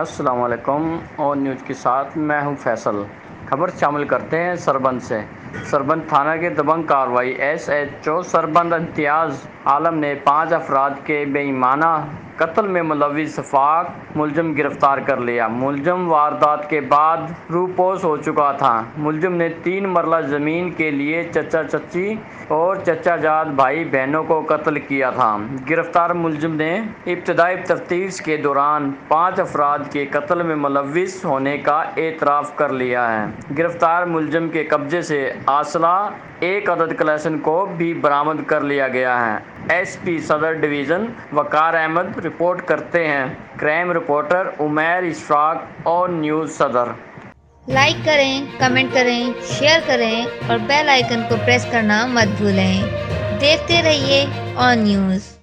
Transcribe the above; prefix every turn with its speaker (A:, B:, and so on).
A: السلام علیکم اور نیوز کے ساتھ میں ہوں فیصل۔ خبر شامل کرتے ہیں سربند سے۔ سربند تھانہ کی دبنگ کارروائی۔ ایس ایچ او سربند امتیاز عالم نے 5 افراد کے بے ایمانہ قتل میں ملوث شفاق ملزم گرفتار کر لیا۔ ملزم واردات کے بعد روپوش ہو چکا تھا۔ ملزم نے 3 مرلہ زمین کے لیے چچا چچی اور چچا جاد بھائی بہنوں کو قتل کیا تھا۔ گرفتار ملزم نے ابتدائی تفتیش کے دوران 5 افراد کے قتل میں ملوث ہونے کا اعتراف کر لیا ہے۔ گرفتار ملزم کے قبضے سے اسلحہ 1 عدد کلاشنکوف بھی برآمد کر لیا گیا ہے۔ ایس پی صدر ڈویژن وقار احمد رپورٹ کرتے ہیں۔ کرائم رپورٹر عمیر اشفاق اور نیوز صدر۔
B: لائک کریں، کمنٹ کریں، شیئر کریں اور بیل آئیکن کو پریس کرنا مت بھولیں۔ دیکھتے رہیے آن نیوز۔